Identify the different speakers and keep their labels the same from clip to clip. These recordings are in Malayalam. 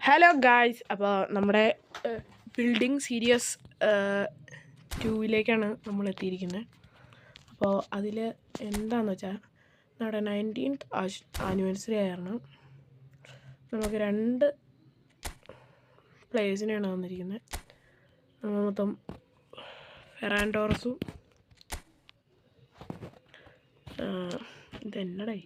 Speaker 1: ഹലോ ഗായ്സ്, അപ്പോൾ നമ്മുടെ ബിൽഡിംഗ് സീരീസ് 2 നമ്മൾ എത്തിയിരിക്കുന്നത്. അപ്പോൾ അതിൽ എന്താണെന്ന് വെച്ചാൽ നമ്മുടെ 19th ആനിവേഴ്സറി ആയിരുന്നു. നമുക്ക് 2 പ്ലേയേഴ്സിനെയാണ് വന്നിരിക്കുന്നത്. മൊത്തം ഫെറാൻ ടോറസും ഇതെന്നടേ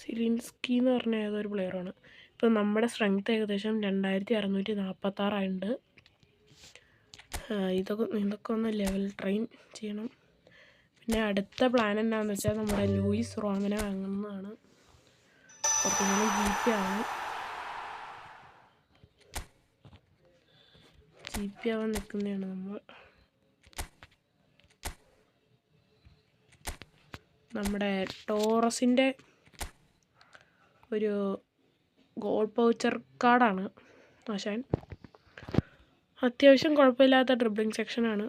Speaker 1: സിലിൻസ്കി എന്ന് പറഞ്ഞ ഏതൊരു പ്ലെയറാണ്. ഇപ്പം നമ്മുടെ സ്ട്രെങ്ത് ഏകദേശം 2646 ആയിട്ടുണ്ട്. ഇതൊക്കെ ഒന്ന് ലെവൽ ട്രെയിൻ ചെയ്യണം. പിന്നെ അടുത്ത പ്ലാൻ എന്താണെന്ന് വെച്ചാൽ നമ്മുടെ ലൂയിസ് റോമനെ വാങ്ങുന്നതാണ്. കുറച്ചുകൂടി ജി പി ആവാൻ നിൽക്കുന്നതാണ് നമ്മൾ. നമ്മുടെ ടോറസിൻ്റെ ഒരു ഗോൾ പൗച്ചർ കാർഡാണ് ആശാൻ. അത്യാവശ്യം കുഴപ്പമില്ലാത്ത ഡ്രിബ്ലിംഗ് സെക്ഷനാണ്.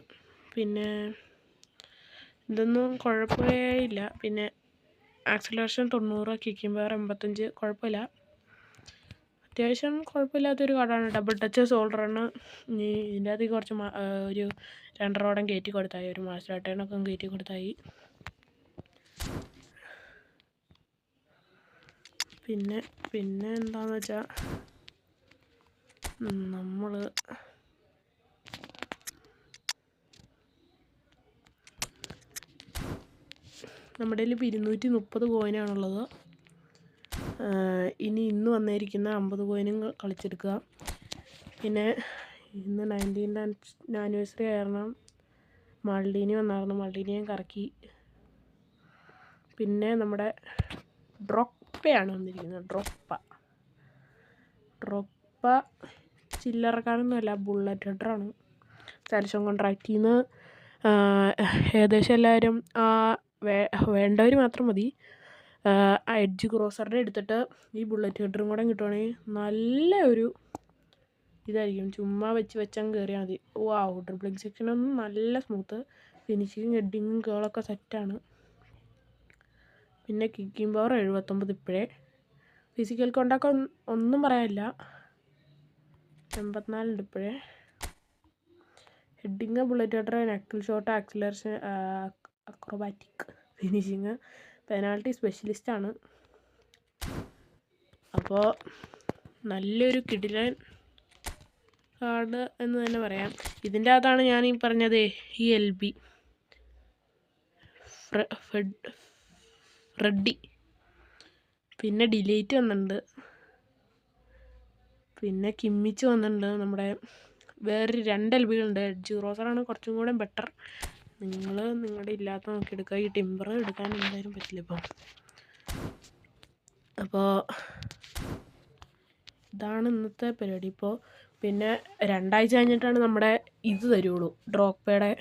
Speaker 1: പിന്നെ ഇതൊന്നും കുഴപ്പമില്ല. പിന്നെ ആക്സിലറേഷൻ 90, കിക്കിംഗ് പവർ 85, കുഴപ്പമില്ല. അത്യാവശ്യം കുഴപ്പമില്ലാത്തൊരു കാർഡാണ്. Double touch, sole run. ഇനി ഇതിൻ്റെ അകത്ത് കുറച്ച് ഒരു 2 റോഡം കയറ്റി കൊടുത്തായി, ഒരു മാസ്റ്റർ ടേണൊക്കെ കയറ്റി കൊടുത്തായി. പിന്നെ എന്താണെന്ന് വെച്ചാൽ നമ്മൾ നമ്മുടെ കയ്യിൽ 230 കോയിനാണുള്ളത്. ഇന്ന് വന്നിരിക്കുന്ന 50 കോയിനും കളിച്ചെടുക്കുക. പിന്നെ ഇന്ന് 19th ആനിവേഴ്സറി കാരണം മാൾഡീനി വന്നായിരുന്നു. മാൾഡീനിയെ കറക്കി. പിന്നെ നമ്മുടെ ഡ്രോപ്പയാണ് വന്നിരിക്കുന്നത്. ഡ്രോപ്പ ചില്ലറക്കാരൊന്നുമല്ല, ബുള്ളറ്റ് ഹെഡറാണ്. സാംസങ് കോൺട്രാക്റ്റിൽ നിന്ന് ഏകദേശം എല്ലാവരും വേണ്ടവർ മാത്രം മതി. എഡ്ജ് ക്രോസറിൻ്റെ എടുത്തിട്ട് ഈ ബുള്ളറ്റ് ഹെഡറും കൂടെ കിട്ടുവാണെങ്കിൽ നല്ല ഒരു ഇതായിരിക്കും. ചുമ്മാ വെച്ചങ്ങ് കയറിയാൽ മതി. ഡ്രിബ്ലിംഗ് സെക്ഷനൊന്നും നല്ല സ്മൂത്ത്. ഫിനിഷിങ്ങും ഹെഡിങ്ങും കേളൊക്കെ സെറ്റാണ്. പിന്നെ കിക്കിംഗ് പവർ 79 ഇപ്പോഴേ. ഫിസിക്കൽ കോണ്ടാക്ട് ഒന്നും പറയാനില്ല, 84 ഉണ്ട് ഇപ്പോഴേ. Heading bullet header, knuckle shot, acceleration, acrobatic, finishing, penalty സ്പെഷ്യലിസ്റ്റാണ്. അപ്പോൾ നല്ലൊരു കിടിലൻ കാർഡ് എന്ന് തന്നെ പറയാം. ഇതിൻ്റെ അകത്താണ് ഞാൻ ഈ പറഞ്ഞത്, ഈ LB റെഡ്ഡി. പിന്നെ ഡിലേറ്റ് വന്നിട്ടുണ്ട്. പിന്നെ കിമ്മിച്ച് വന്നിട്ടുണ്ട്. നമ്മുടെ വേറൊരു 2 LBകളുണ്ട്. എഡ്ജ് ക്രോസറാണ് കുറച്ചും കൂടെ ബെറ്റർ. നിങ്ങളുടെ ഇല്ലാത്ത നോക്കി എടുക്കുക. ഈ ടിമ്പർ എടുക്കാൻ എന്തായാലും പറ്റില്ല ഇപ്പം. അപ്പോൾ ഇതാണ് ഇന്നത്തെ പരിപാടി. ഇപ്പോൾ പിന്നെ 2 ആഴ്ച കഴിഞ്ഞിട്ടാണ് നമ്മുടെ ഇത് തരുള്ളൂ, ഡ്രോപ്പയുടെ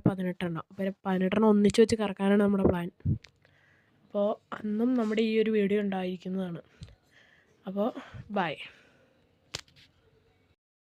Speaker 1: 18. അപ്പോൾ 18 ഒന്നിച്ച് വെച്ച് കറക്കാനാണ് നമ്മുടെ പ്ലാൻ. അപ്പോൾ അന്നും നമ്മുടെ ഈ ഒരു വീഡിയോ ഉണ്ടായിരിക്കുന്നതാണ്. അപ്പോൾ ബൈ.